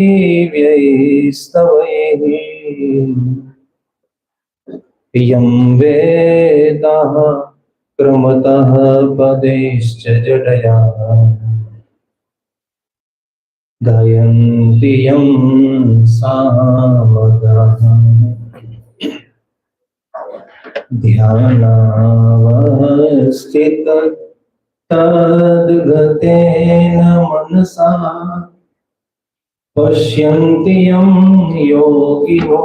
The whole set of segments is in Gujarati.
दिव्यैस्तवैः यं वेदाः क्रमतः पदैश्च जडया गायन्ति यं सामगाः ध्यानावस्थित तद्गतेन मनसा पश्यन्ति यं योगिनो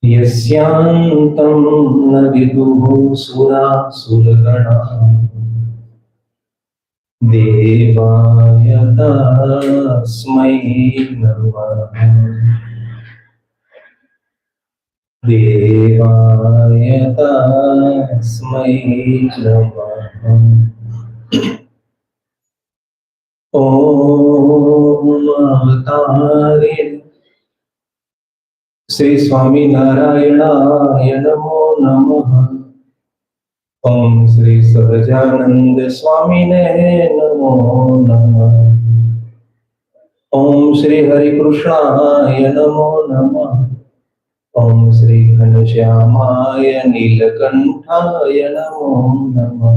यस्यान्तं न विदुः सुरासुरगणाः देवाय तस्मै नमः देवाय तस्मै नमः। ओम अवतारे श्री स्वामी नारायणाय नमो नमः। ओम श्री सहजानंद स्वामिने नमो नमः। ओम श्री हरि कृष्णाय नमो नमः। ओम श्री घनश्यामाय नीलकंठाय नमो नमः।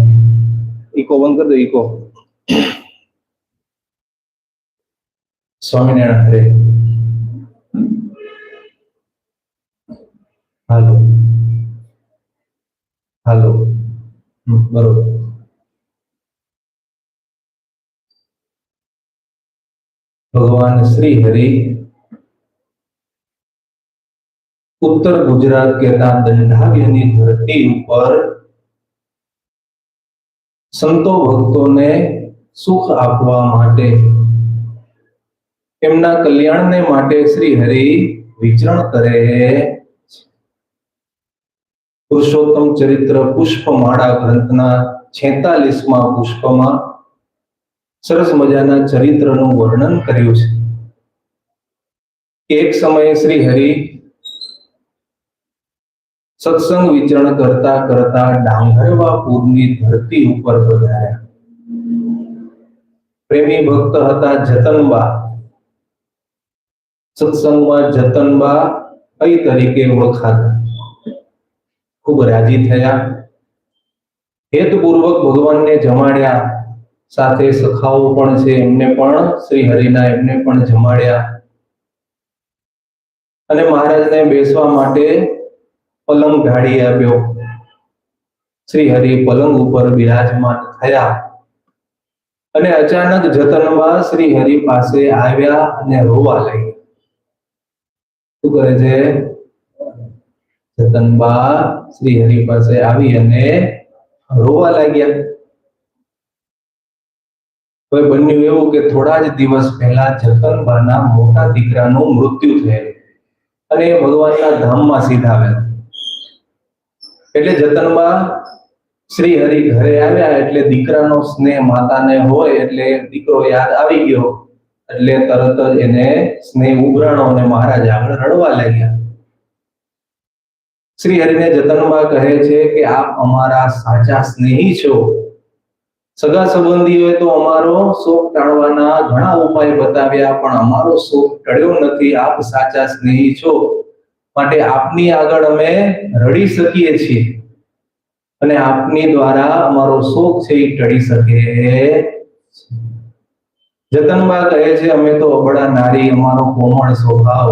इको बंद कर दो, इको। स्वामीनारायण हरे। हेलो हेलो, बरोबर। भगवान श्री हरि उत्तर गुजरात कहता दंडाव्यनी धरती पर संतो भक्तों ने सुख आपवा माटे एमना कल्याण ने माटे श्री हरि विचरण करे। पुरुषोत्तम चरित्र पुष्पमाळा ग्रंथना 46मा पुष्पमा सरस मजाना चरित्रનું વર્ણન કર્યું છે। એક સમયે શ્રી હરિ સત્સંગ વિચરણ કરતા કરતા ડાંગરવાપુરની ધરતી ઉપર પધાર્યા। પ્રેમી ભક્ત હતા જતનબા। સત્સંગમાં જતનબા કઈ તરીકે ઓળખાતા। खूब राजी थया। हेतुपूर्वक भगवान ने जमाड्या, साथे सखाओ पण छे एमने पण श्री हरिना एमने पण जमाड्या अने महाराज ने बेसवा माटे पलंग ढाળી आप्यो। श्री हरि पलंग उपर विराजमान थया अने अचानक जतनबा श्री हरि पासे आव्या अने रोवा लाग्या। शुं करे छे? जतनबा श्री हरि पासे आवी अने रोवा लाग्या। तो बन्યું એવું કે થોડા જ દિવસ પહેલા જતનબાના મોટા દીકરાનું મૃત્યુ થયેલું અને એ ભગવાનના ધામમાં સીધાવેલા। એટલે જતનબા શ્રી હરિ ઘરે આવ્યા એટલે દીકરાનો સ્નેહ માતાને હોય એટલે દીકરો યાદ આવી ગયો એટલે તરત જ એને સ્નેહ ઉભરાણો અને મહારાજ આગળ રડવા લાગ્યા। श्री हरि ने जतनबा कहे छे कि आप अमारा साचा स्नेही छो। सगा संबंधीओए तो अमारो शोक टाळवाना घणा उपाय बताव्या पण अमारो शोक टळ्यो नथी। आप साचा स्नेही छो माटे आपनी आगळ अमे रडी सकीए छीए अने आपनी द्वारा अमारो शोक छे ई टळी सके। जतनबा कहे छे अमे तो अबड़ा नारी, अमारो कोमळ स्वभाव,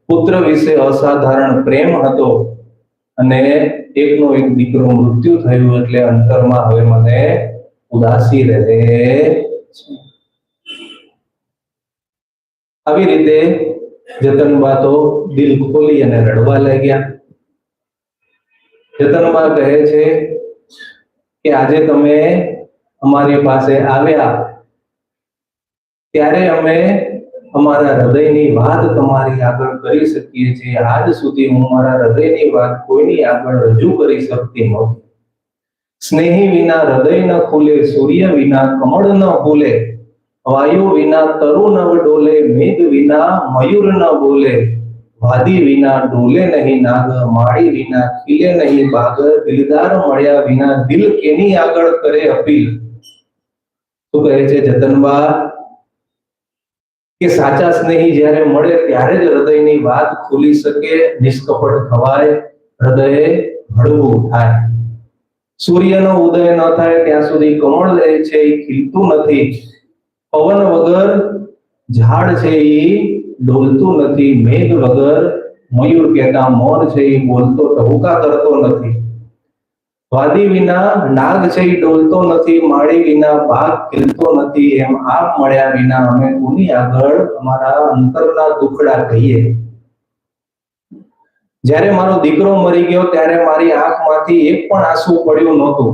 पुत्र विषे असाधारण प्रेम हतो અને એકનો એક દીકરો મૃત્યુ થયું એટલે અંતરમાં હવે મને ઉદાસી રહે છે। આવી રીતે જતનબા તો દિલ ખોલી અને રડવા લાગ્યા। જતનબા કહે છે કે આજે તમે અમારી પાસે આવ્યા ત્યારે અમે અમારા હૃદયની વાત તમારી આગળ કરી શકીએ છીએ। આજ સુધી હું મારા હૃદયની વાત કોઈની આગળ રજૂ કરી શકતી નહોતી। સ્નેહી વિના હૃદય ન ખુલે, સૂર્ય વિના કમળ ન ફૂલે, વાયુ વિના તરુ ન ડોલે, મેઘ વિના મયુર ન બોલે, વાદી વિના ડોલે નહીં નાગ, માળી વિના ખીલે નહીં બાગ, દિલદાર મળ્યા વિના દિલ કેની આગળ કરે અપીલ। શું કહે છે જતનબા કે સાચા સ્નેહી જ્યારે મળે ત્યારે જ હૃદયની વાત ખુલી શકે, નિષ્કપટ થવાય, હૃદય હળવું થાય. સૂર્યનો ઉદય ન થાય ત્યાં સુધી કમળ છે એ ખીલતું નથી. પવન વગર ઝાડ છે એ ડોલતું નથી. મેઘ વગર મયુર કહેતા મોર છે એ બોલતો ટહુકા કરતો નથી. વાદી વિના નાગ છે એ ડોલતો નથી. માળી વિના બાગ ખીલતો નથી. એમ આપ મળ્યા વિના અમે કોની આગળ અમારા અંતરના દુખડા કહીએ. જ્યારે મારો દીકરો મરી ગયો ત્યારે મારી આંખમાંથી એક પણ આંસુ પડ્યું નહોતું.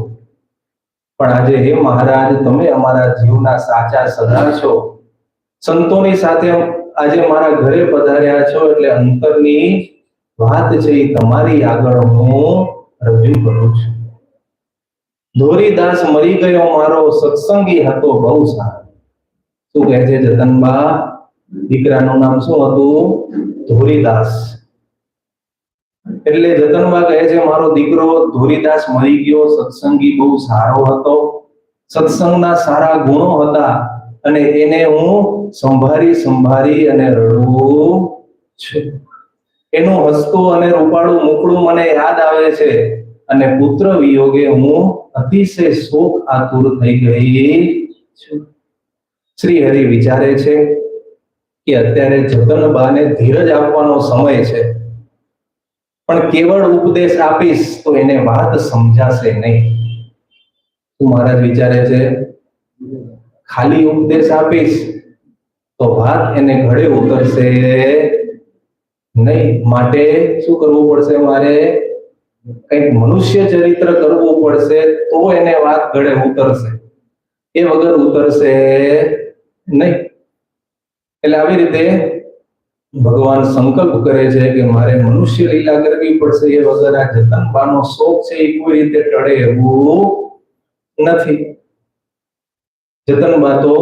પણ આજે હે મહારાજ, તમે અમારા જીવના સાચા સરદાર છો. સંતોની સાથે આજે મારા ઘરે પધાર્યા છો એટલે અંતરની વાત છે એ તમારી આગળ હું રજૂ કરું છું. ધોરીદાસ મરી ગયો મારો, સત્સંગી હતો બહુ સારો. શું કહે છે જતનબા? દીકરાનું નામ શું હતું? ધોરીદાસ. એટલે જતનબા કહે છે મારો દીકરો ધોરીદાસ મરી ગયો, સત્સંગી બહુ સારો હતો, સત્સંગના સારા ગુણો હતા અને એને હું સંભાળી અને રડું છું. એનું હસતું અને રૂપાળું મુખડું મને યાદ આવે છે અને પુત્ર વિયોગે હું અતિશય શોક આતુર થઈ ગઈ છું. શ્રી હરિ વિચારે છે કે અત્યારે જતનબાને ધીરજ આપવાનો સમય છે, પણ કેવળ ઉપદેશ આપીશ તો એને વાત સમજાશે નહીં. શું મહારાજ વિચારે છે? ખાલી ઉપદેશ આપીશ તો વાત એને ગળે ઉતરશે નહીં. માટે શું કરવું પડશે? મારે કંઈક મનુષ્ય ચરિત્ર કરવું પડશે તો એને વાત ગળે ઉતરશે, એ વગર ઉતરશે નહીં. એટલે આવી રીતે ભગવાન સંકલ્પ કરે છે કે મારે મનુષ્ય લીલા કરવી પડશે, એ વગર આ જતનબાનો શોખ છે એ કોઈ રીતે ટળે એવું નથી. જતનબા તો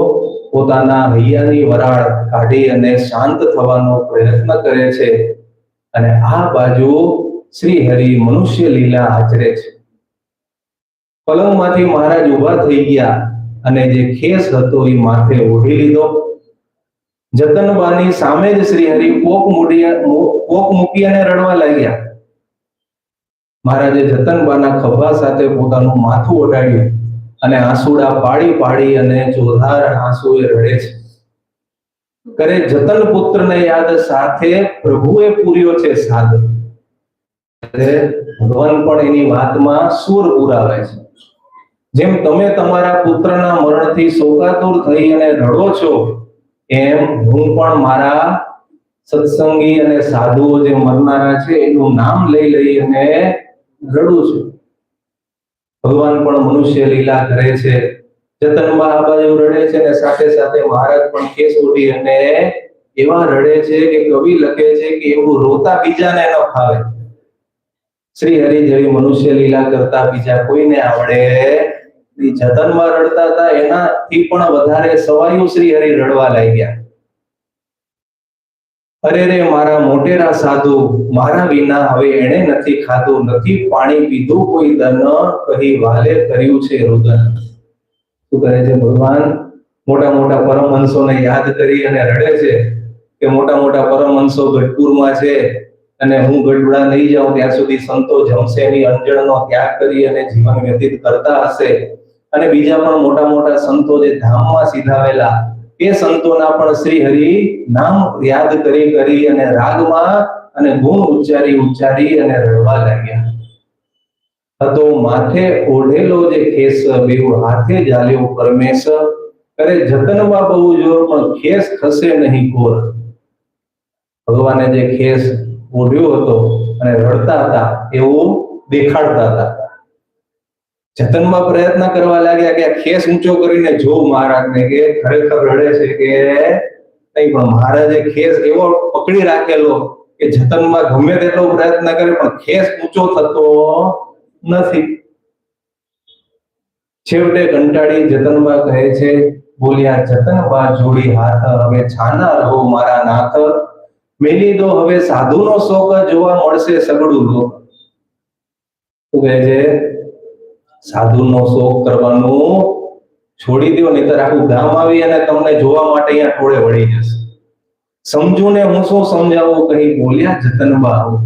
પોતાના હૈયાની વરાળ કાઢી અને શાંત થવાનો પ્રયત્ન કરે છે અને આ બાજુ શ્રી હરિ મનુષ્ય લીલા આચરે છે. પલંગમાંથી મહારાજ ઉભા થઈ ગયા અને જે ખેસ હતો એ માથે ઓઢી લીધો. જતનબાની સામે જ શ્રી હરિ પોક મૂકી અને રડવા લાગ્યા. મહારાજે જતનબાના ખભા સાથે પોતાનું માથું ઓઢાડ્યું અને આંસુડા પાડી અને ચોધાર આંસુએ રડે છે. કરે જતન પુત્રને યાદ સાથે પ્રભુએ પૂર્યો છે સાદ. ભગવાન પણ એની વાતમાં સૂર પુરાવે છે. જેમ તમે તમારા પુત્રના મરણથી શોકાતુર થઈ અને રડો છો, એમ હું પણ મારા સત્સંગી અને સાધુઓ જે મરનારા છે એનું નામ લઈ અને રડું છું. ભગવાન પણ મનુષ્ય લીલા કરે છે. જતનબા આ બાજુ રડે છે અને સાથે સાથે મહારાજ પણ કેસ ઓઢી અને એવા રડે છે કે કવિ લખે છે કે એવું રોતા બીજાને ન ફાવે. શ્રી હરિ જેવી મનુષ્ય લીલા કરતા બીજા કોઈને આવડે. જતનબા રડતા હતા એનાથી પણ વધારે સવાયું શ્રી હરિ રડવા લાગ્યા. અરે રે મારા મોટેરા સાધુ, મારા વિના હવે એણે નથી ખાધું, નથી પાણી પીધું કોઈ દન, કહી વાલે કર્યું છે રુદન. શું કહે છે ભગવાન? મોટા પરમહંસોને યાદ કરી અને રડે છે કે મોટા પરમહંસો ગઢપુરમાં છે અને હું ગઢડા નહીં જાઉં ત્યાં સુધી સંતો જમશે ની અંજળનો ત્યાગ કરી અને જીવન વ્યતીત કરતા હશે. અને બીજા પણ મોટા સંતો જે ધામમાં સીધાવેલા એ સંતોના પણ શ્રી હરિ નામ યાદ કરી અને રાગમાં અને ગુણ ઉચ્ચારી અને રડવા લાગ્યા. હતો માથે ઓઢેલો જે ખેસ, બેઉ હાથે જાલ્યો પરમેશ. કરે જતનમાં બહુ જોર પણ ખેસ ખસે નહીં કોર. ભગવાને જે ખેસ ઓઢ્યો હતો અને રડતા હતા એવું દેખાડતા હતા. જતનમાં પ્રયત્ન કરવા લાગ્યા કે ખેસ ઊંચો કરીને જોઉં મહારાજને કે ખરેખર રડે છે કે નહીં. પણ મહારાજે ખેસ એવો પકડી રાખેલો કે જતનમાં ગમે તેટલો પ્રયત્ન કરે પણ ખેસ ઊંચો થતો નથી. છેવટે કંટાળી જતનબા કહે છે, બોલ્યા જતનબા જોડી હાથ, હવે છાના રહો મારા નાથ. મેલી દો હવે સાધુનો શોક, જોવા મળશે સગડું લોક. શું કહે છે? સાધુનો શોક કરવાનું છોડી દો, નહીતર આખું ગામ આવી અને તમને જોવા માટે અહીંયા ટોળે વળી જશે. સમજુને હું શું સમજાવું કહી બોલ્યા જતનબા.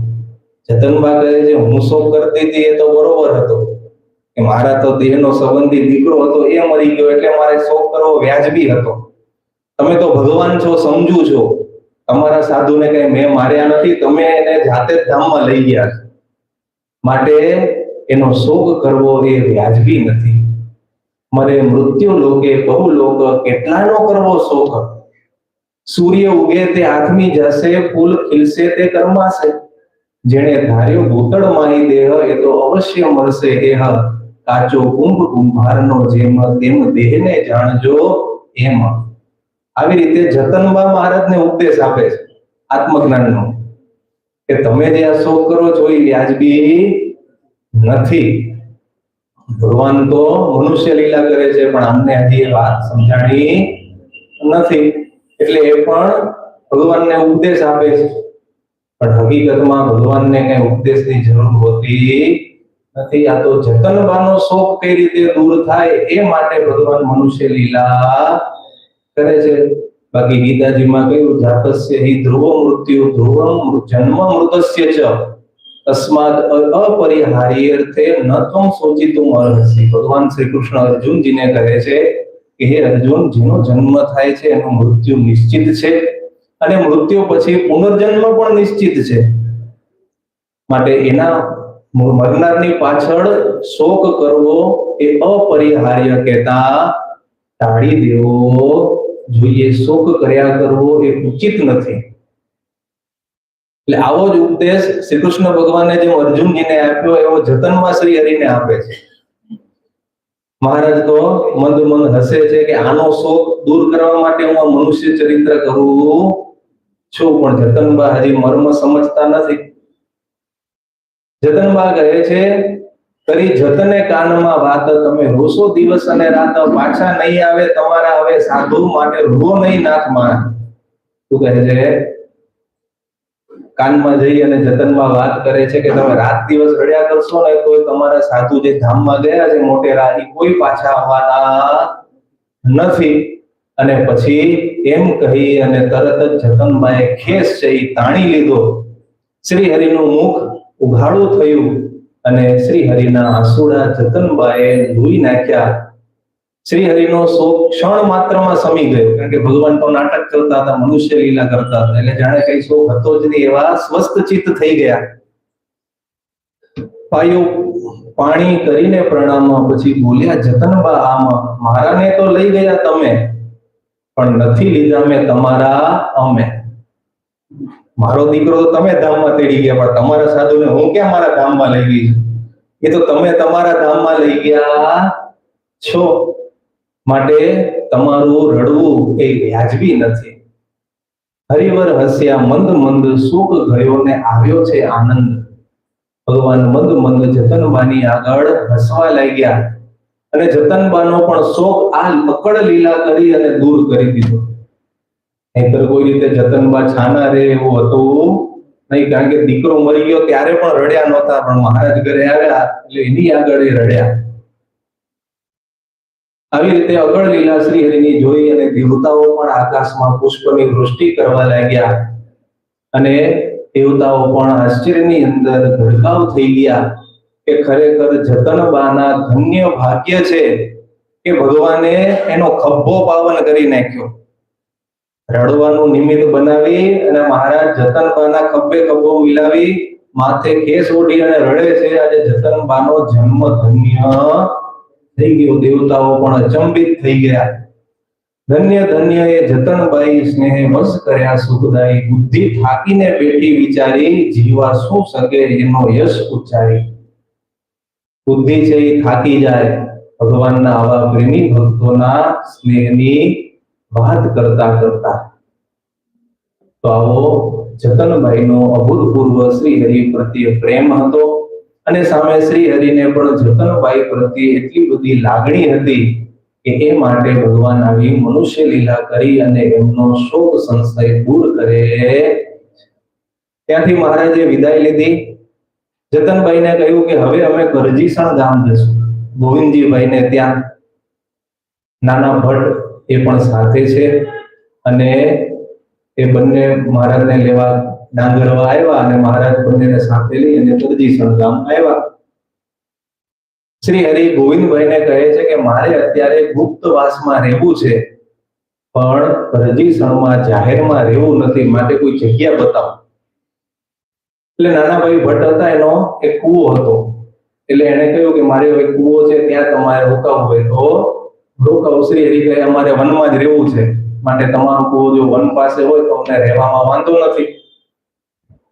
જતનબા કહે છે હું શોક કરતી હતી એ તો બરોબર હતો કે મારા તો દેહનો સંબંધી દીકરો હતો એ મરી ગયો એટલે મારે શોક કરવો વ્યાજબી હતો. તમે તો ભગવાન છો, સમજુ છો, તમારા સાધુને કઈ મેં માર્યા નથી, તમે એને જાતે જ ધામમાં લઈ ગયા છો, માટે એનો શોક કરવો એ વ્યાજબી નથી. મરે મૃત્યુ લોકે બહુ લોક કેટલાનો કરવો શોક. સૂર્ય ઉગે તે આથમી જશે, ફૂલ ખીલશે તે કરમાશે. જેણે ધાર્યો ભૂતળ માહી દેહ એ તો અવશ્ય મળશે એહ. કાચો કુંભ કુંભારનો જેમ તેમ દેહને જાણજો એમ. આવી રીતે જતનબા મહારાજને ઉપદેશ આપે છે આત્મજ્ઞાનનો કે તમે જે આ શોક કરો છો એ વ્યાજબી નથી. ભગવાન તો મનુષ્ય લીલા કરે છે પણ અમને હજી એ વાત સમજાણી નથી એટલે એ પણ ભગવાનને ઉપદેશ આપે છે. પણ હકીકતમાં ભગવાનને કઈ ઉપદેશની જરૂર હોતી નથી. આ તો જતનબાનો શોક કઈ રીતે દૂર થાય એ માટે ભગવાન મનુષ્ય લીલા કરે છે. બાકી ગીતાજીમાં કહ્યું જાતસ્ય હિ ધ્રુવ મૃત્યુ ધ્રુવમ જન્મ મૃતસ્ય ચ તસ્માદ અપરિહાર્યર્થે ન ત્વં શોચિતુમ અર્હસી. ભગવાન શ્રી કૃષ્ણ અર્જુનજીને કહે છે કે હે અર્જુન, જેનો જન્મ થાય છે એનું મૃત્યુ નિશ્ચિત છે અને મૃત્યુ પછી પુનર્જન્મ પણ નિશ્ચિત છે. માટે એના મરનારની પાછળ શોક કરવો એ અપરિહાર્ય કહેતા ટાળી દેવો જોઈએ. શોક કર્યા કરવો એ ઉચિત નથી. એટલે આવો જ ઉપદેશ શ્રી કૃષ્ણ ભગવાને જેમ અર્જુનજીને આપ્યો એવો જતનમાં શ્રી હરિને આપે છે. મહારાજ તો મંદ મંદ હસે છે કે આનો શોક દૂર કરવા માટે હું આ મનુષ્ય ચરિત્ર કરું છું, પણ જતનબા હજી મર્મ સમજતા નથી. જતનબા કહે છે કરી જતને કાનમાં વાત, તમે રોશો દિવસ અને રાત, પાછા નહીં આવે તમારા હવે સાધુ, માટે રો નહીં નાથ મારા. શું કહે છે? કાનમાં જઈ અને જતનમાં વાત કરે છે કે તમે રાત દિવસ રડ્યા કરશો ને તો તમારા સાધુ જે ધામમાં ગયા છે મોટેરા એ કોઈ પાછા આવવાના નથી. અને પછી એમ કહી અને તરત જ જતનબાએ ખેસ છે એ તાણી લીધો. શ્રી હરિનું મુખ ઉઘાડું થયું અને શ્રી હરિના આંસુડા જતનબાએ ધોઈ નાખ્યા. શ્રી હરિનો શોક ક્ષણ માત્રમાં સમી ગયો, કારણ કે ભગવાન તો નાટક કરતા હતા, મનુષ્ય લીલા કરતા હતા, એટલે જાણે કઈ શોક હતો જ નહીં એવા સ્વસ્થ ચિત્ત થઈ ગયા. પાણી કરીને પ્રણામ પછી બોલ્યા જતનબા, આમ મારાને તો લઈ ગયા તમે, પણ નથી લીધા મેં તમારા અમે. મારો દીકરો તો તમે ધામમાં તેડી ગયા, પણ તમારા સાધુને હું ક્યાં મારા ધામમાં લઈ ગઈ? એ તો તમે તમારા ધામમાં લઈ ગયા છો, માટે તમારું રડવું એ વ્યાજબી નથી. હરિવર હસ્યા મંદ મંદ, સુખ ગયો ને આવ્યો છે આનંદ. ભગવાન મંદ મંદ જતનબાની આગળ હસવા લાગ્યા અને જતનબાનો પણ શોક આ અકળ લીલા કરી અને દૂર કરી દીધો. નહીંતર કોઈ રીતે જતનબા છાના રે એવું હતું નહીં, કારણ કે દીકરો મરી ગયો ત્યારે પણ રડ્યા નહોતા, પણ મહારાજ ઘરે આવ્યા એટલે એની આગળ એ રડ્યા. આવી રીતે અગળ લીલા શ્રી હરિની જોઈ અને દેવતાઓ પણ આકાશમાં પુષ્પની વૃષ્ટિ કરવા લાગ્યા અને દેવતાઓ પણ આશ્ચર્યની અંદર ધડકાવ થઈ ગયા કે ખરેખર જતનબાના ધન્ય ભાગ્ય છે કે ભગવાને એનો ખભો પાવન કરી નાખ્યો. રડવાનું નિમિત્ત બનાવી અને મહારાજ જતનબાના ખભે ખભો મિલાવી માથે કેસ ઓઢી અને રડે છે. આજે જતનબાનો જન્મ ધન્ય થઈ ગયો. દેવતાઓ પણ અચંબિત થઈ ગયા. ધન્ય ધન્ય એ જતનબાઈ સ્નેહે વશ કર્યા સુખદાયી, બુદ્ધિ થાકીને બેઠી વિચારી, જીવા શું સકે એનો યશ ઉચ્ચારી. બુદ્ધિ છે એ થાકી જાય ભગવાનના આવા પ્રેમી ભક્તોના સ્નેહની વાત કરતા કરતા. તો આવો જતનબાઈનો અભૂતપૂર્વ શ્રી હરિ પ્રત્યે પ્રેમ હતો અને સામે શ્રી હરિને પણ જતનબાઈ પ્રત્યે એટલી બધી લાગણી હતી કે એ માટે ભગવાન આવી મનુષ્ય લીલા કરી અને એમનો શોક સંશય દૂર કરે. ત્યાંથી મહારાજે વિદાય લીધી. જતનબાઈને કહ્યું કે હવે અમે કરજીસણ ગામ જશું. ગોવિંદજીભાઈને ત્યાં નાના ભટ્ટ એ પણ સાથે છે અને એ બંને મહારાજને લેવા ડાંગરવા આવ્યા અને મહારાજ બંનેને સાથે લઈ અને કરજીસણ ગામ આવ્યા. શ્રી હરિ ગોવિંદભાઈને કહે છે કે મારે અત્યારે ગુપ્તવાસમાં રહેવું છે, પણ કરજીસણમાં જાહેરમાં રહેવું નથી, માટે કોઈ જગ્યા બતાવો. એટલે નાનાભાઈ ભટ્ટ હતા, એનો એક કૂવો હતો. એટલે એને કહ્યું કે મારે એક કૂવો છે, ત્યાં તમારે રોકાવું હોય તો રોકાવું. શ્રી હરિ કહે અમારે વનમાં જ રહેવું છે, માટે તમારો કૂવો જો વન પાસે હોય તો અમને રહેવામાં વાંધો નથી.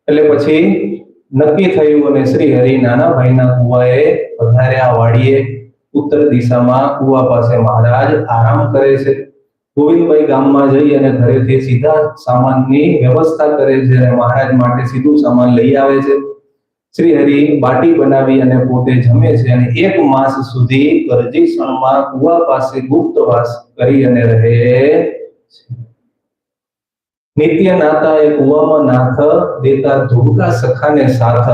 એટલે પછી નક્કી થયું અને શ્રી હરિ નાનાભાઈના કૂવાએ પધાર્યા. વાડીએ ઉત્તર દિશામાં કૂવા પાસે મહારાજ આરામ કરે છે. ગોવિંદભાઈ ગામમાં જઈ અને ઘરેથી સીધા સામાનની વ્યવસ્થા કરે છે અને મહારાજ માટે સીધું સામાન લઈ આવે છે. શ્રી હરિ બાટી બનાવી અને પોતે જમે છે અને 1 માસ સુધી કરજીસણમાં કૂવા પાસે ગુપ્તવાસ કરી અને રહે છે. નિત્ય નાતા એ કૂવામાં નાથ, દેતા ધોળકા સખાને સાથ.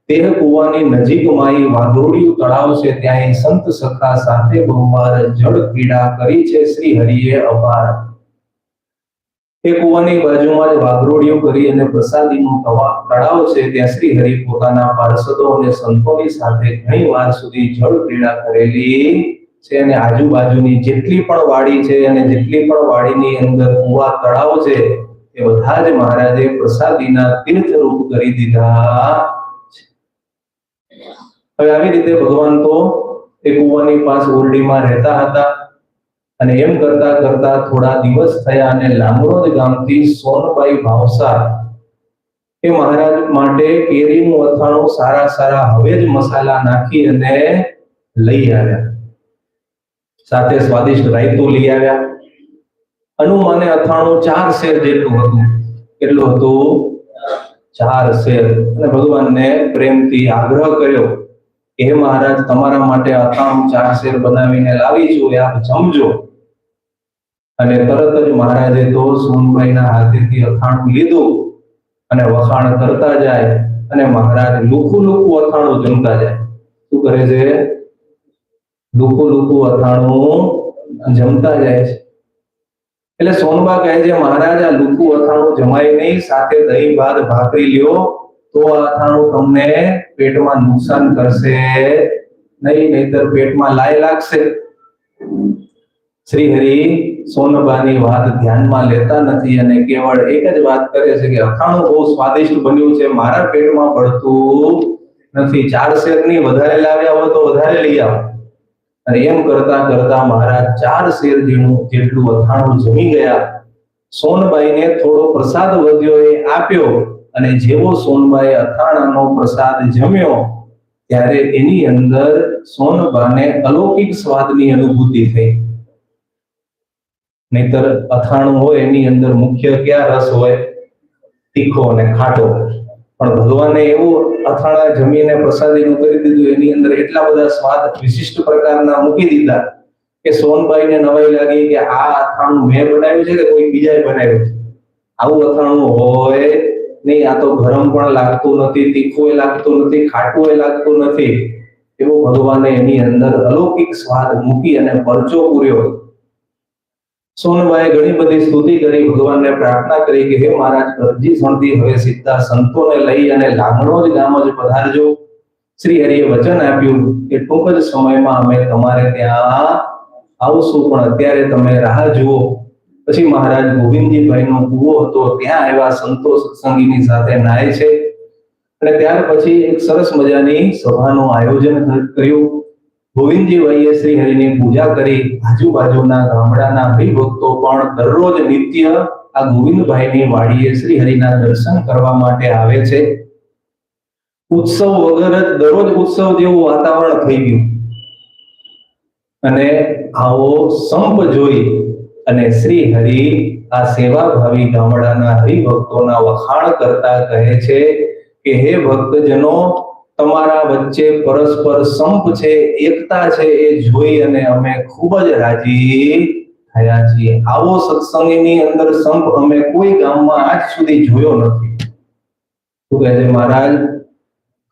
તેહ કૂવાની નજીકમાં વાઘોડિયું તળાવ છે, ત્યાં સંત સખા સાથે બહુવાર જળ ક્રીડા કરી છે શ્રી હરિએ અપાર. એ કૂવાની બાજુમાં જ વાઘોડિયું કરી અને પ્રસાદીનું તળાવ છે, ત્યાં શ્રી હરિ પોતાના પાર્ષદો અને સંતોની સાથે ઘણી વાર સુધી જળ ક્રીડા કરેલી છે. અને આજુબાજુની જેટલી પણ વાડી છે અને જેટલી પણ વાડીની અંદર કૂવા તળાવ છે એ બધા જ મહારાજે પ્રસાદીના તીર્થ રૂપ કરી દીધા. હવે આવી રીતે ભગવાન તો એ કૂવાની પાસ ઓરડીમાં રહેતા હતા અને એમ કરતા કરતા થોડા દિવસ થયા અને લાંગરોજ ગામથી સોનબાઈ ભાવસાર એ મહારાજ માટે કેરીનું અથાણું સારા સારા હવેજ મસાલા નાખી અને લઈ આવ્યા. સાથે સ્વાદિષ્ટ રાયતું લઈ આવ્યા. અનુમાને અથાણું 4 શેર જેટલું હતું. કેટલું હતું? 4 શેર. અને ભગવાનને પ્રેમથી આગ્રહ કર્યો કે હે મહારાજ, તમારા માટે અથાણું 4 શેર બનાવીને લાવી છું, આપ જમજો. અને તરત જ મહારાજે તો સોનબાઈના હાથેથી અથાણું લીધું અને વખાણ કરતા જાય અને મહારાજ લુખું લુખું અથાણું જમતા જાય. શું કરે છે? લુખું લુખું અથાણું જમતા જાય છે. એટલે સોનબા કહે છે મહારાજ, આ લુખું અથાણું જમાય નહીં, સાથે દહીં ભાત ભાખરી લ્યો તો આ અથાણું તમને પેટમાં નુકસાન કરશે નહીં, નહીતર પેટમાં લાય લાગશે. શ્રી હરિ સોનબાની વાત ધ્યાનમાં લેતા નથી અને કેવળ એક જ વાત કરે છે કે અથાણું બહુ સ્વાદિષ્ટ બન્યું છે, મારા પેટમાં પડતું નથી. 4 શેરની વધારે લાવ્યા હોય તો વધારે લઈ આવો. અને એમ કરતા કરતા મહારાજ 4 શેર જેટલું અથાણું જમી ગયા. સોનબાઈને થોડો પ્રસાદ વધ્યો એ આપ્યો અને જેવો સોનબાઈ અથાણાનો પ્રસાદ જમ્યો ત્યારે એની અંદર સોનબાને અલૌકિક સ્વાદની અનુભૂતિ થઈ. નહીતર અથાણું હોય એની અંદર મુખ્ય ક્યાં રસ હોય? તીખો અને ખાટો. પણ ભગવાને એવું અથાણા જમીને પ્રસાદીનું કરી દીધું, એની અંદર એટલા બધા સ્વાદ વિશિષ્ટ પ્રકારના મૂકી દીધા કે સોનબાઈને નવાઈ લાગી કે આ અથાણું મેં બનાવ્યું છે કે કોઈ બીજાએ બનાવ્યું છે? આવું અથાણું હોય નહીં. આ તો ગરમ પણ લાગતું નથી, તીખું લાગતું નથી, ખાટું લાગતું નથી. એવું ભગવાને એની અંદર અલૌકિક સ્વાદ મૂકી અને પરચો પૂર્યો. સોનબાઈએ ઘણી બધી સ્તુતિ કરી, ભગવાનને પ્રાર્થના કરી કે હે મહારાજ, કરજીસણથી હવે સીધા સંતોને લઈ અને લાંગણોજ ગામ જ પધારજો. શ્રી હરિએ વચન આપ્યું કે ટૂંક જ સમયમાં અમે તમારે ત્યાં આવશું, પણ અત્યારે તમે રાહ જુઓ. પછી મહારાજ ગોવિંદજીભાઈનો કૂવો હતો, ત્યાં આવ્યા. સંતો સત્સંગીની સાથે નાય છે અને ત્યાર પછી એક સરસ મજાની સભાનું આયોજન કર્યું. ગોવિંદજીભાઈએ શ્રી હરિની પૂજા કરી. આજુબાજુના ગામડાના હરિભક્તો પણ દરરોજ નિત્ય આ ગોવિંદભાઈની વાડીએ શ્રી હરિના દર્શન કરવા માટે આવે છે. ઉત્સવ વગર જ દરરોજ ઉત્સવ જેવું વાતાવરણ થઈ ગયું. અને આવો સંપ જોઈ અને શ્રી હરિ આ સેવાભાવી ગામડાના હરિભક્તોના વખાણ કરતા કહે છે કે હે ભક્તજનો, તમારા વચ્ચે પરસ્પર સંપ છે, એકતા છે, એ જોઈ અને અમે ખૂબ જ રાજી થયા છીએ. આવો સત્સંગની અંદર સંપ અમે કોઈ ગામમાં આજ સુધી જોયો નથી. શું કહે છે મહારાજ?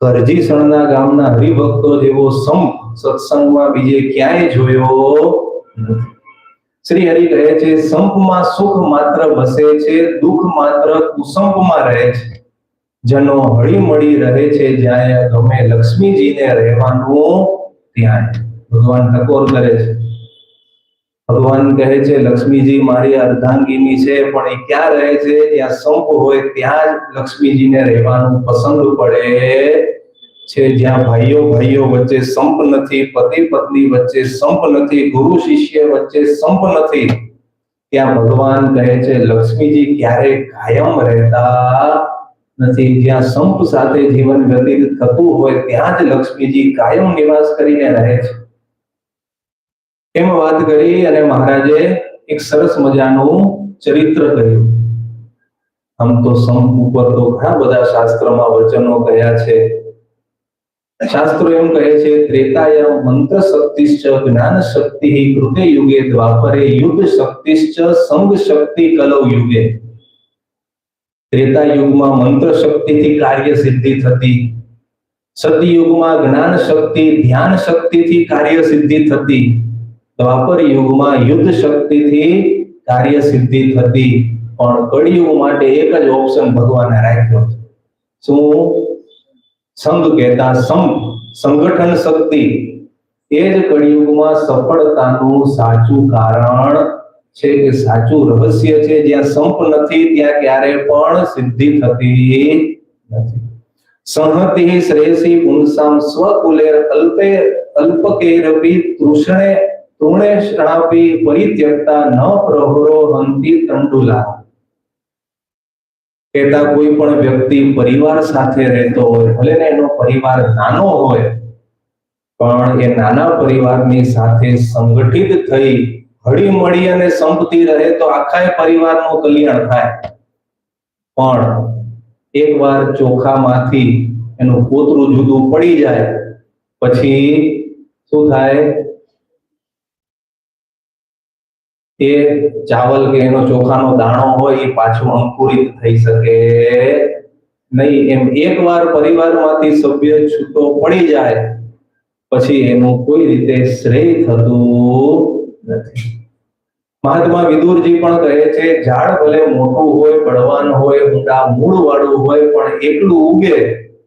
કરજીસણના ગામના હરિભક્તો જેવો સંપ સત્સંગમાં બીજે ક્યાંય જોયો નથી. શ્રી હરિ કહે છે સંપમાં સુખ માત્ર વસે છે, દુઃખ માત્ર કુસંપમાં રહે છે. જનો હળી મળી રહે છે જ્યાં ગમે લક્ષ્મીજીને રહેવાનું ત્યાં. ભગવાન ટકોર કરે છે. ભગવાન કહે છે લક્ષ્મીજી મારી અર્ધાંગીની છે, પણ એ ક્યાં રહે છે? જ્યાં સંપ હોય ત્યાં જ લક્ષ્મીજીને રહેવાનું પસંદ પડે છે. જ્યાં ભાઈઓ ભાઈઓ વચ્ચે સંપ નથી, પતિ પત્ની વચ્ચે સંપ નથી, ગુરુ શિષ્ય વચ્ચે સંપ નથી, ત્યાં ભગવાન કહે છે લક્ષ્મીજી ક્યારેય કાયમ રહેતા નથી. જ્યાં સંપ સાથે જીવન વ્યતીત થતું હોય ત્યાં જ લક્ષ્મીજી કાયમ નિવાસ કરીને રહે છે. એમ વાત કરી અને મહારાજે એક સરસ મજાનું ચરિત્ર કહ્યું. આમ તો સંપ ઉપર તો ઘણા બધા શાસ્ત્રમાં વચનો કહ્યા છે. શાસ્ત્રો એમ કહે છે ત્રેતાયામ મંત્ર શક્તિશ્ચ જ્ઞાન શક્તિ કૃતે યુગે દ્વાપરે યુદ્ધ શક્તિશ્ચ સંગ શક્તિ કલૌ યુગે. ત્રેતા યુગમાં મંત્ર શક્તિથી કાર્ય સિદ્ધિ થતી, સતયુગમાં જ્ઞાન શક્તિ ધ્યાન શક્તિથી કાર્ય સિદ્ધિ થતી, દ્વાપર યુગમાં યુદ્ધ શક્તિથી કાર્ય સિદ્ધિ થતી. પણ કળિયુગ માટે એક જ ઓપ્શન ભગવાને રાખ્યો છે. શું? સંગ કહેતા સંપ, સંગઠન શક્તિ. એ જ કળિયુગમાં સફળતાનું સાચું કારણ છે કે સાચું રહસ્ય છે. જ્યાં સંપ નથી ત્યાં ક્યારે પણ સિદ્ધિ થતી નથી. સંહતિ શ્રેયસી પુંસામ સ્વકુલેર અલ્પે અલ્પકેરપી તૃષ્ણે તૃણે શ્રાપી પરિત્યક્તા ન પ્રહરો હંતિ તંડુલા. કહેતા કોઈ પણ વ્યક્તિ પરિવાર સાથે રહેતો હોય, ભલે ને એનો પરિવાર નાનો હોય, પણ એ નાના પરિવારની સાથે સંગઠિત થઈ હળી મળી અને સંપતી રહે તો આખા પરિવારનું કલ્યાણ થાય. પણ એકવાર ચોખામાંથી એનું પોતરું જુદું પડી જાય પછી શું થાય? એ ચાવલ કે એનો ચોખાનો દાણો હોય એ પાછો અંકુરિત થઈ શકે નહીં. એમ એકવાર પરિવારમાંથી સભ્ય છૂટો પડી જાય પછી એનું કોઈ રીતે શ્રેય થતું નથી. મહાત્મા વિદુરજી પણ કહે છે ઝાડ ભલે મોટું હોય, બળવાન હોય, ઊંડા મૂળ વાળું હોય, પણ એકલું ઉગે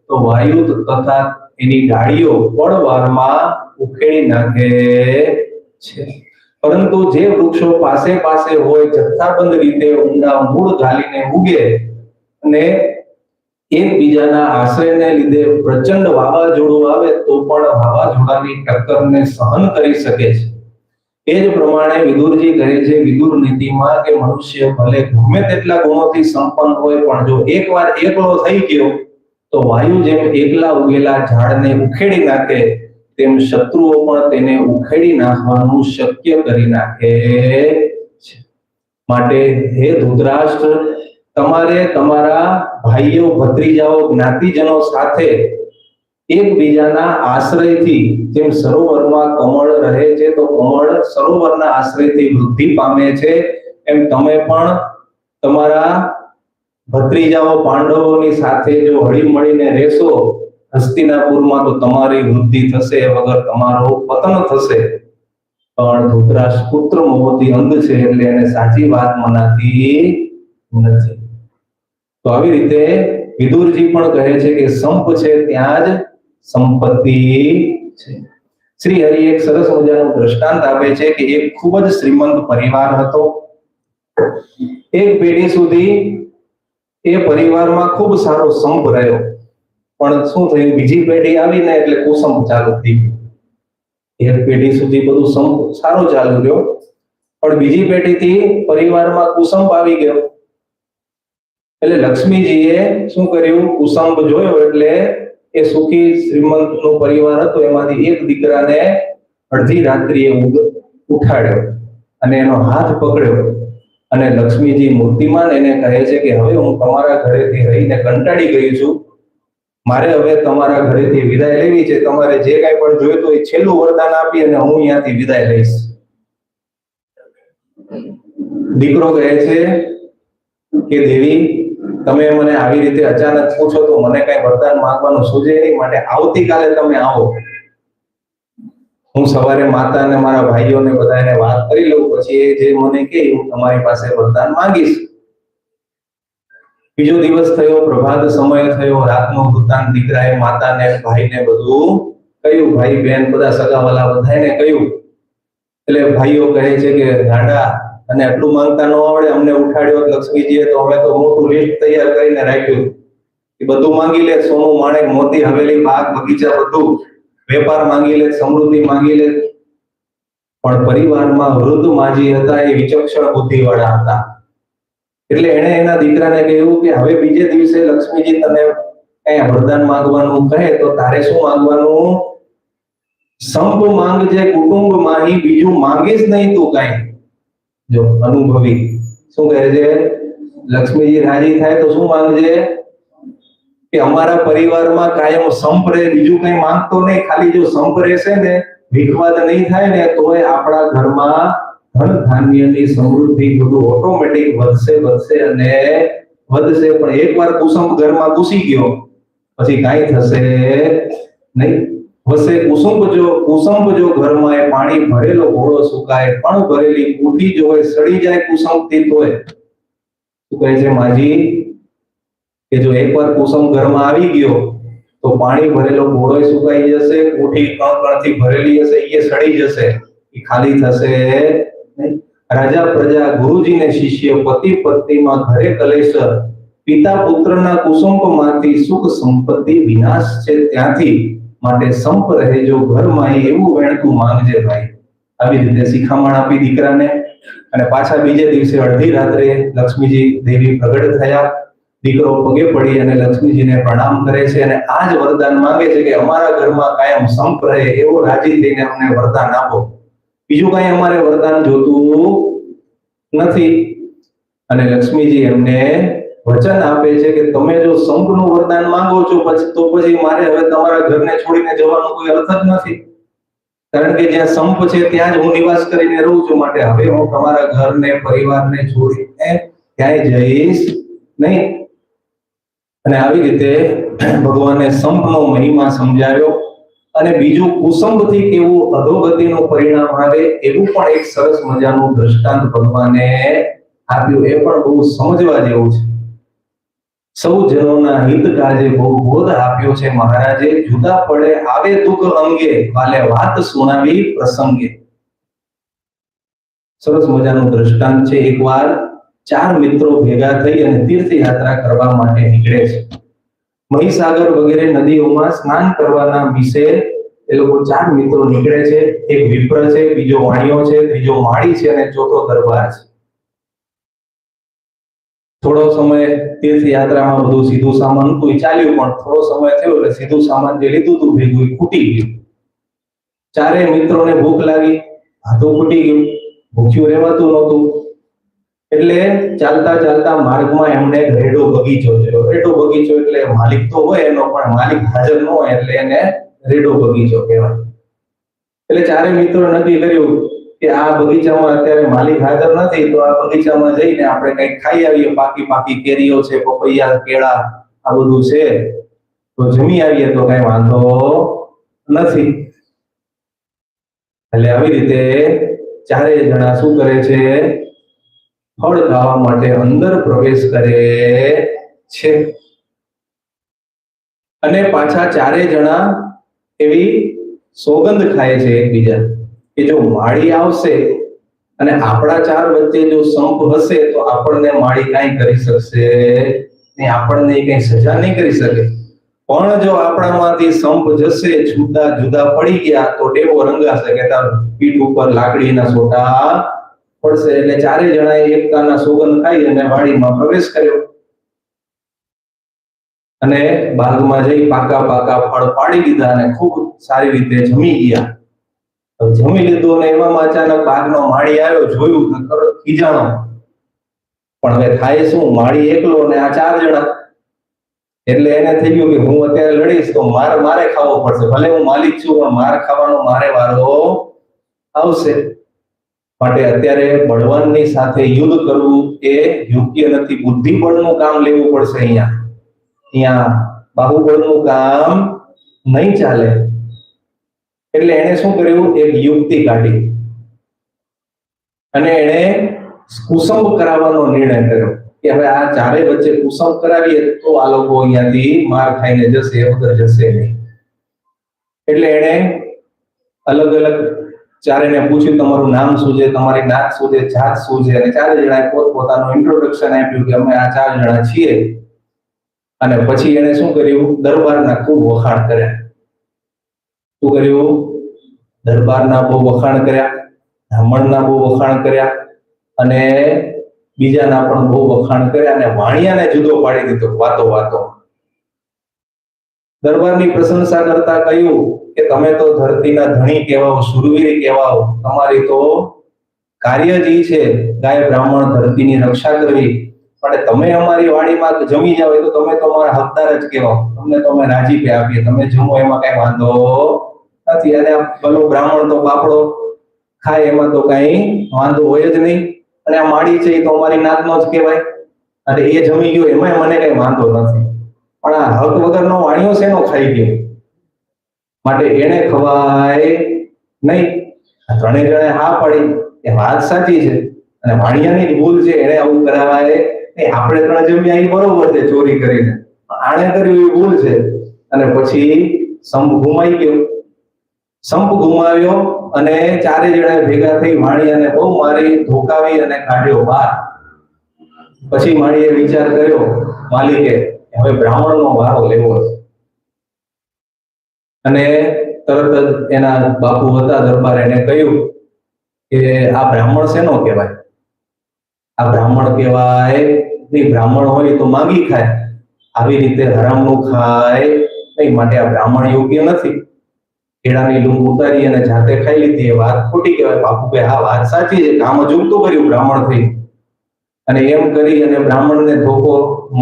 તો વાયુ તથા એની ડાળીઓ પળવારમાં ઉખેડી નાખે છે. પરંતુ જે વૃક્ષો પાસે પાસે હોય, જથ્થાબંધ રીતે ઊંડા મૂળ ગાલીને ઉગે અને એકબીજાના આશ્રયને લીધે પ્રચંડ વાવાઝોડું આવે તો પણ વાવાઝોડાની ટક્કરને સહન કરી શકે છે. એ જ પ્રમાણે વિદુરજી કહે છે વિદુર નીતિમાં કે મનુષ્ય ભલે ગમે તેટલા ગુણોથી સંપન્ન હોય, પણ જો એકવાર એકલો થઈ ગયો તો વાયુ જેમ એકલા ઉગેલા ઝાડને ઉખેડી નાખે તેમ શત્રુઓ પણ તેને ઉખેડી નાખવાનું શક્ય કરી નાખે છે. માટે હે ધૃતરાષ્ટ્ર, તમારે તમારા ભાઈઓ ભત્રીજાઓ જ્ઞાતિજનો સાથે એકબીજાના આશ્રયથી જેમ સરોવરમાં કમળ રહે છે તો કમળ સરોવરના આશ્રયથી વૃદ્ધિ પામે છે, એમ તમે પણ તમારા ભત્રીજાઓ પાંડવોની સાથે જો હળી મળીને રહેશો હસ્તિનાપુરમાં તો તમારી વૃદ્ધિ થશે, વગર તમારો પતન થશે. પણ ધૃતરાષ્ટ્ર પુત્ર મોહથી અંધ છે એટલે એને સાચી વાત મનાતી નથી. તો આવી રીતે વિદુરજી પણ કહે છે કે સંપ છે ત્યાં જ સંપત્તિ છે. શ્રી હરિ એક સરસ મજાનું દ્રષ્ટાંત આપે છે કે એક ખૂબ જ શ્રીમંત પરિવાર હતો. એક પેઢી સુધી એ પરિવારમાં ખૂબ સારો સંપ રહ્યો, પણ શું થયું? બીજી પેઢી આવીને એટલે કુસંપ ચાલુ થઈ ગયું. એક પેઢી સુધી બધું સંપ સારો ચાલુ રહ્યો, પણ બીજી પેઢીથી પરિવારમાં કુસંપ આવી ગયો. એટલે લક્ષ્મીજીએ શું કર્યું? કુસંપ જોયો એટલે એ સુખી શ્રીમંત નો પરિવાર હતો એમાંથી એક દીકરાને અડધી રાત્રિએ ઉઠાડ્યો અને એનો હાથ પકડ્યો અને લક્ષ્મીજી મૂર્તિમાન એને કહે છે કે હવે હું તમારા ઘરેથી રહીને કંટાળી ગઈ છું, મારે હવે તમારા ઘરેથી વિદાય લેવી છે. તમારે જે કાંઈ પણ જોઈતું હોય છેલ્લું વરદાન આપી અને હું અહીંયાથી વિદાય લઈશ. દીકરો કહે છે કે દેવી, તમે મને આવી રીતે અચાનક પૂછો તો મને કઈ વરદાન માંગવાનું સૂઝે નહીં, માટે આવતીકાલે તમે આવો. હું સવારે માતા અને મારા ભાઈઓને બધાને વાત કરી લઉં, પછી એ જે મને કહે હું તમારી પાસે વરદાન માંગીશ. બીજો દિવસ થયો, પ્રભાત સમય થયો, રાતનો વૃત્તાંત દીકરાએ માતાને ભાઈને બધું કહ્યું. ભાઈ બહેન બધા સગાવાલા બધાને કહ્યું. એટલે ભાઈઓ કહે છે કે ગાંડા અને આટલું માંગતા ન આવડે, અમને ઉઠાડ્યો લક્ષ્મીજીએ તો અમે તો મોટું લિસ્ટ તૈયાર કરીને રાખ્યું કે બધું માંગી લે, સોનું માણેક મોતી હવેલી બાગ બગીચા બધું, વેપાર માંગી લે, સમૃદ્ધિ માંગી લે. પણ પરિવારમાં વૃદ્ધ માજી હતા, એ વિચક્ષણ બુદ્ધિ વાળા હતા. એટલે એણે એના દીકરાને કહ્યું કે હવે બીજે દિવસે લક્ષ્મીજી તને કઈ વરદાન માંગવાનું કહે તો તારે શું માંગવાનું? સંપ માંગજે કુટુંબ માહી, બીજું માંગીશ નહીં તું કઈ. જો અનુભવી શું કહે છે? લક્ષ્મીજી રાજી થાય તો શું માંગજે? કે અમારા પરિવારમાં કાયમ સંપ રહે, બીજું કઈ માંગતો નહીં. ખાલી જો સંપ રહેશે ને, વિખવાદ નહીં થાય ને, તોય આપણા ઘરમાં ધન ધાન્યની સમૃદ્ધિ બધું ઓટોમેટિક વધશે અને વધશે. પણ એકવાર કુસુંબ ઘરમાં ઘૂસી ગયો પછી કાંઈ થશે નહીં. વસે કુસુંબ જો ઘરમાં એ પાણી ભરેલો ઘોડો સુકાય, પણ ભરેલી કુઠી જો હોય સડી જાય કુસુંબથી તોય. શું કહે છે માજી? કે જો એકવાર કુસુમ ઘરમાં આવી ગયો તો પાણી ભરેલો ઘોડો સુકાઈ જશે, કુઠી કણથી ભરેલી હશે એ સડી જશે, એ ખાલી થશે નહીં. રાજા પ્રજા, ગુરુજી ને શિષ્ય, પતિ પત્નીમાં ઘરે કલેશ, પિતા પુત્રના કુસુંબમાંથી સુખ સંપત્તિ વિનાશ છે ત્યાંથી, માટે સંપ રહે જો ઘરમાં એવું વેણતું માંગજે ભાઈ. આવી રીતે શિખામણ આપી દીકરાને. અને પાછા બીજે દિવસે અડધી રાત્રે લક્ષ્મીજી દેવી પ્રગટ થયા. દીકરો પગે પડી અને લક્ષ્મીજીને પ્રણામ કરે છે અને આ જ વરદાન માંગે છે કે અમારા ઘરમાં કાયમ સંપ રહે એવો રાજી થઈને અમને વરદાન આપો, બીજું કઈ અમારે વરદાન જોતું નથી. અને લક્ષ્મીજી એમને વચન આપે છે કે તમે જો સંપનું વરદાન માંગો છો તો પછી મારે હવે તમારા ઘરને છોડીને જવાનો કોઈ અર્થ જ નથી, કારણ કે જ્યાં સંપ છે ત્યાં જ હું નિવાસ કરીને રહું છું. માટે હવે હું તમારા ઘરને પરિવારને છોડીને ક્યાંય જઈશ નહીં. અને આવી રીતે ભગવાને સંપનો મહિમા સમજાવ્યો. અને બીજું કુસુંબથી કેવું અધોગતિનું પરિણામ આવે એવું પણ એક સરસ મજાનું દ્રષ્ટાંત ભગવાને આપ્યું. એ પણ બહુ સમજવા જેવું છે. સૌ જનોના હિત કાજે બહુ બોધ આપ્યો છે મહારાજે, જુદા પડે આવે દુઃખ અંગે, વાલે વાત સુનાવી પ્રસંગે. સરસ મજાનું દ્રષ્ટાંત છે. એકવાર 4 મિત્રો ભેગા થઈ અને તીર્થયાત્રા કરવા માટે નીકળે છે. મહીસાગર વગેરે નદીઓમાં સ્નાન કરવાના વિશે એ લોકો 4 મિત્રો નીકળે છે. એક વિપ્ર છે, બીજો વાણિયો છે, ત્રીજો માળી છે અને ચોથો દરબાર છે. થોડો સમય તીર્થયાત્રામાં બધું સીધું સામાન હતું ચાલ્યું, પણ થોડો સમય થયો એટલે સીધું સામાન જે લીધું હતું ભેગું ખૂટી ગયું. 4 મિત્રોને ભૂખ લાગી, હાથું ખૂટી ગયું, ભૂખ્યું રહેવાતું નહોતું. એટલે ચાલતા ચાલતા માર્ગમાં એમને રેડો બગીચો જોયો. રેડો બગીચો એટલે માલિક તો હોય એનો, પણ માલિક હાજર ન હોય એટલે એને રેડો બગીચો કહેવાય. એટલે 4 મિત્રો નક્કી કર્યું કે આ બગીચામાં અત્યારે માલિક હાજર નથી તો આ બગીચામાં જઈને આપણે કંઈક ખાઈ આવીએ. પાકી કેરીઓ છે, પપૈયા, કેળા આ બધું છે તો જમી આવીએ તો કઈ વાંધો નથી. એટલે આવી રીતે 4 જણા શું કરે છે? ફળ ખાવા માટે અંદર પ્રવેશ કરે છે. અને પાછા 4 જણા એવી સોગંદ ખાય છે એકબીજા કે જો માળી આવશે અને આપણા 4 વચ્ચે જો સંપ હશે તો આપણને માળી કાંઈ કરી શકશે નહીં, આપણને કઈ સજા નહીં કરી શકે. પણ જો આપણામાંથી સંપ જશે, જુદા જુદા પડી ગયા તો ડેવો રંગાશે, કે તાર પીઠ ઉપર લાકડીના સોટા પડશે. એટલે 4 જણાએ એકતાના સોગંદ ખાઈ અને વાડીમાં પ્રવેશ કર્યો અને બાગમાં જઈ પાકા ફળ પાડી દીધા અને ખૂબ સારી રીતે જમી ગયા. જમી લીધું અને એવામાં અચાનક બાગનો માળી આવ્યો, જોયું તો તરત ખીજાણો. પણ હવે થાય શું? માળી એકલો અને આ 4 જણા. એટલે એને થઈ ગયું કે હું અત્યારે લડીશ તો મારે ખાવો પડશે, ભલે હું માલિક છું પણ માર ખાવાનો મારે વારો આવશે. માટે અત્યારે બળવાનની સાથે યુદ્ધ કરવું એ યોગ્ય નથી. બુદ્ધિબળનું કામ લેવું પડશે. અહીંયા બાહુબળનું કામ નહીં ચાલે. એટલે એને શું કર્યું, એક યુક્તિ કાઢી અને એને કુસંગ કરાવવાનો નિર્ણય કર્યો કે હવે આ ચારે વચ્ચે કુસંગ કરાવીએ તો આ લોકો અહીંયાથી માર ખાઈને જશે, વગર જશે નહીં. એટલે એને અલગ અલગ ચારેને પૂછ્યું, તમારું નામ શું છે, તમારી નાત શું છે, જાત શું છે, અને ચારે જણાએ પોતપોતાનું ઇન્ટ્રોડક્શન આપ્યું કે અમે આ 4 જણા છીએ. અને પછી એને શું કર્યું, દરબારના ખૂબ વખાણ કર્યા. શું કર્યું? દરબારના બહુ વખાણ કર્યા, બ્રાહ્મણના બહુ વખાણ કર્યા અને બીજાના પણ બહુ વખાણ કર્યા અને વાણિયાને જુદો પાડી દીધો વાતો વાતો. દરબારની પ્રશંસા કરતા કહ્યું કે તમે તો ધરતીના ધણી કહેવાઓ, શૂરવીર કહેવાઓ, તમારી તો કાર્ય જ ઈ છે ગાય બ્રાહ્મણ ધરતીની રક્ષા કરવી, પણ તમે અમારી વાડીમાં જમી જાવ તો તમે તો અમારા હકદાર જ કહેવાઓ, તમને તો અમે રાજીપે આપીએ, તમે જમો એમાં કઈ વાંધો નથી. અને ભલો બ્રાહ્મણ તો બાપડો ખાય એમાં તો કઈ વાંધો હોય જ નહીં, અને આ માડી છે એ તો અમારી નાતનો જ કહેવાય, અને એ જમી ગયો એમાં મને કઈ વાંધો નથી, પણ આ હક વગરનો વાણિયો શેનો ખાઈ ગયો, માટે એને ખવાય નહીં. ત્રણેય જણે હા પાડી, એ વાત સાચી છે અને વાણિયાની જ ભૂલ છે, એને આવું કરાવાય નહીં. આપણે 3 જમ્યા એ બરોબર છે ચોરી કરીને, આણે કર્યું એ ભૂલ છે. અને પછી સંપ ગુમાઈ ગયો, સંપ ગુમાવ્યો અને ચારે જણા ભેગા થઈ વાણિયાને બહુ મારી, ધોકાવી અને કાઢ્યો બહાર. પછી વાણીએ વિચાર કર્યો માલિકે, હવે બ્રાહ્મણનો વારો લેવો છે. અને તરત જ એના બાપુ હતા દરબાર, એને કહ્યું કે આ બ્રાહ્મણ શેનો કહેવાય, આ બ્રાહ્મણ કહેવાય નહીં, બ્રાહ્મણ હોય તો માંગી ખાય, આવી રીતે હરામનું ખાય નહીં, માટે આ બ્રાહ્મણ યોગ્ય નથી. કેળાની લૂમ ઉતારી અને જાતે ખાઈ લીધી, એ વાત ખોટી કહેવાય. બાપુ કે હા વાત સાચી છે, કામ જુમતું કર્યું બ્રાહ્મણ થઈ. અને એમ કરી અને બ્રાહ્મણને ધોકો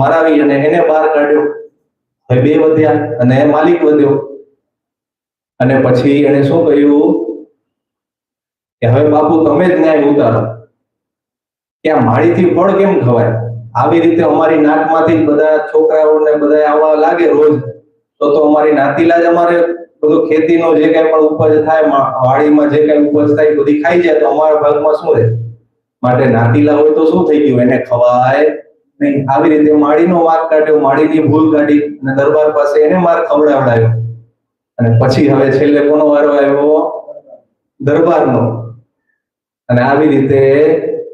મરાવી અને એને બહાર કાઢ્યો. હવે 2 વધ્યા અને માલિક વધ્યો. અને પછી એને શું કહ્યું કે હવે બાપુ તમે જ ન્યાય ઉતારો કે આ માળીથી ફળ કેમ ખવાય, આવી રીતે અમારી નાકમાંથી બધા છોકરાઓને બધા આવવા લાગે રોજ, તો અમારી નાતીલા જ અમારે બધું ખેતીનો જે કઈ પણ ઉપજ થાય, વાડીમાં જે કઈ ઉપજ થાય બધી ખાઈ જાય, તો અમારા ભાગમાં શું રહે? માટે નાતીલા હોય તો શું થઈ ગયું, એને ખવાય નહીં. આવી રીતે માળીનો વાંક કાઢ્યો, માળીની ભૂલ કાઢી અને દરબાર પાસે એને માર ખવડાવડાયો. અને પછી હવે છેલ્લે કોનો વારો આવ્યો? દરબારનો. અને આવી રીતે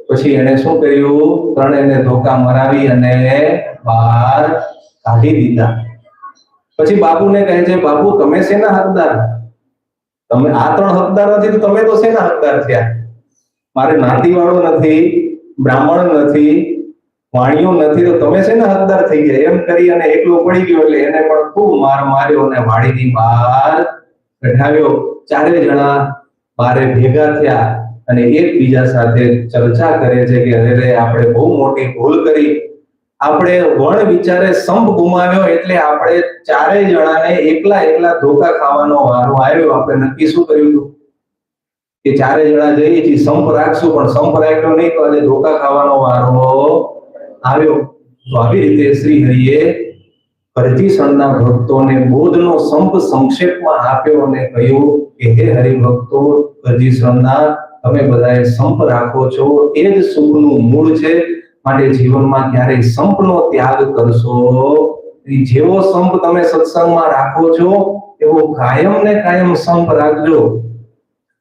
પછી એને શું કર્યું, ત્રણેયને ધોકા મરાવી અને બહાર કાઢી દીધા. પછી બાપુને કહે છે, બાપુ તમે શેના હકદાર? તમે આ 3 હકદાર નથી તો તમે તો શેના હકદાર થયા? મારે નાતીવાળો નથી, બ્રાહ્મણ નથી, વાણિયો નથી, તો તમે શેના હકદાર થઈ ગયા? એમ કરી અને એકલો પડી ગયો. એટલે એને પણ ખૂબ માર માર્યો અને વાડીની બહાર બેઠાવ્યો. ચારે જણા બારે ભેગા થયા અને એકબીજા સાથે ચર્ચા કરે છે કે અરે આપણે બહુ મોટી ભૂલ કરી, આપણે વણ વિચારે સંપ ગુમાવ્યો, એટલે આપણે ચારેય જણાને એકલા ધોકા ખાવાનો વારો આવ્યો. આપણે નક્કી શું કર્યું હતું કે ચારે જણા જઈએ છીએ, સંપ રાખશું, પણ સંપ રાખ્યો નહીં તો આજે ધોકા ખાવાનો વારો આવ્યો. તો આવી રીતે શ્રી હરિએ હરજીસણના ભક્તોને બોધનો સંપ સંક્ષેપમાં આપ્યો અને કહ્યું કે હે હરિભક્તો, હરજીસણના તમે બધાએ સંપ રાખો છો, એ જ સુખનું મૂળ છે. માટે જીવનમાં ક્યારેય સંપનો ત્યાગ કરશો. જેવો સંપ તમે સત્સંગમાં રાખો છો એવો કાયમ ને કાયમ સંપ રાખજો,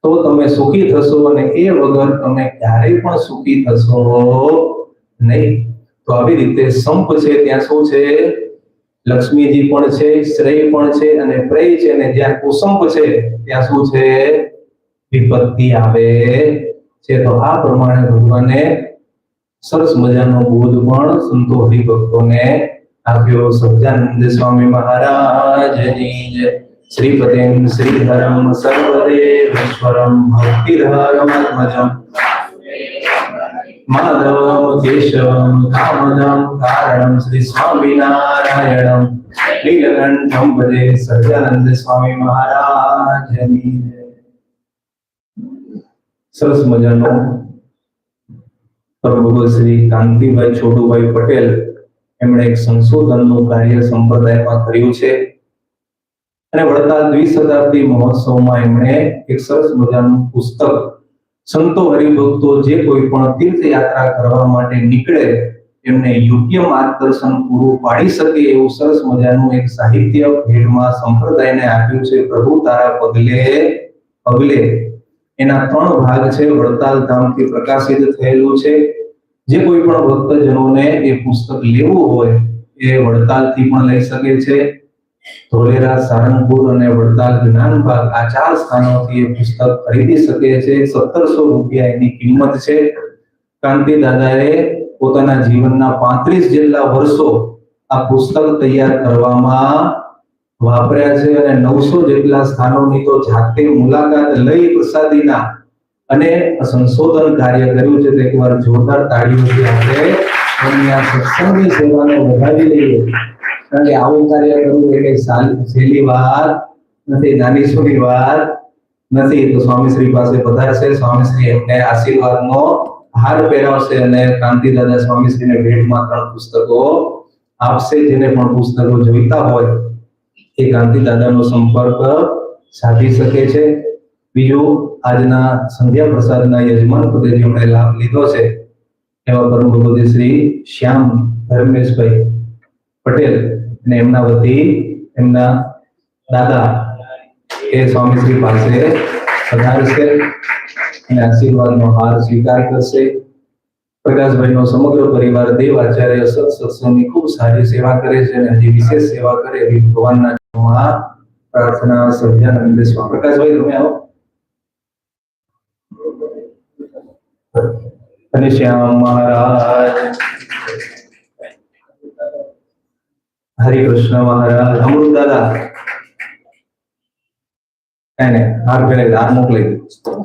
તો તમે સુખી થશો, અને એ વગર તમે ક્યારેય પણ સુખી થશો નહીં. તો આવી રીતે સંપ છે ત્યાં શું છે? લક્ષ્મીજી પણ છે, શ્રેય પણ છે અને પ્રેય છે. અને જ્યાં કુસંપ છે ત્યાં શું છે? વિપત્તિ આવે છે. તો આ પ્રમાણે ભગવાને સરસ મજાનો બોધ પણ સંતો હરિભક્તોને આપ્યો. સહજાનંદ સ્વામી મહારાજની જય. શ્રીપતિમ શ્રીધરમ સર્વદેવેશ્વરમ ભક્તિધરમત્મજમ માધવમ કેશવમ કામદમ કારણમ શ્રી સ્વામિનારાયણમ નીલકંઠમ ભજે. સહજાનંદ સ્વામી મહારાજની જય. સરસ મજાનો પ્રભુ શ્રી કાંતિભાઈ છોટુભાઈ પટેલ એમણે એક સંશોધનનું કાર્ય સંપ્રદાયમાં કર્યું છે. અને વડતાલ દ્વિશતાબ્દી મહોત્સવમાં એમણે એક સરસ મજાનું પુસ્તક સંતો હરિભક્તો જે કોઈ પણ તીર્થયાત્રા કરવા માટે નીકળે એમને યોગ્ય માર્ગદર્શન પૂરું પાડી શકે એવું સરસ મજાનું એક સાહિત્ય ભેટમાં સંપ્રદાયને આપ્યું છે, પ્રભુ તારા પગલે પગલે. એના 3 ભાગ છે, વડતાલ ધામથી પ્રકાશિત થયેલું છે. જે કોઈ પણ ભક્તજનોને એ પુસ્તક લેવું હોય એ વડતાલથી પણ લઈ શકે છે. ધોલેરા, સારંગપુર અને વડતાલ જ્ઞાનબાગ આ 4 સ્થાનોથી એ પુસ્તક ખરીદી શકે છે. 1700 રૂપિયા એની કિંમત છે. કાંતિ દાદાએ પોતાના જીવનના 35 જેટલા વર્ષો આ પુસ્તક તૈયાર કરવામાં વાપર્યા છે અને 900 જેટલા સ્થાનોની તો જાતે મુલાકાત લઈ પ્રસાદીના અને સંશોધન કાર્ય કર્યું છે. તો એકવાર જોરદાર તાળીઓથી આપણે એમની આ સત્સંગની સેવાને વધાવી લઈએ. કારણ કે આવું કાર્ય કરવું એ કઈ સહેલી વાત નથી, નાની સૂની વાત નથી. તો સ્વામીશ્રી પાસે પધારશે, સ્વામીશ્રી એમને આશીર્વાદનો હાર પહેરાવશે અને કાંતિ દાદા સ્વામીશ્રીને ભેટમાં 3 પુસ્તકો આપશે. જેને પણ પુસ્તકો જોઈતા હોય એ કાંતિ દાદાનો સંપર્ક સાધી શકે છે. બીજું, આજના સંધ્યા પ્રસાદના યજમાન પદે જેમણે લાભ લીધો છે એવા પરમ ભગવતી શ્રી શ્યામ ધર્મેશભાઈ પટેલ અને એમના વતી એમના દાદા એ સ્વામીશ્રી પાસે પધારશે અને આશીર્વાદનો હાર સ્વીકાર કરશે. પ્રકાશભાઈનો સમગ્ર પરિવાર દેવ આચાર્ય સત્સંગની ખૂબ સારી સેવા કરે છે અને હજી વિશેષ સેવા કરે એવી ભગવાનના નામમાં પ્રાર્થના સર્જાનંદ સ્વામી. પ્રકાશભાઈ તમે આવો. અને શ્યામ મહારાજ, હરિકૃષ્ણ મહારાજ, અમૃત દાદા એને હાર પહેરે હાર મોકલી દીધું.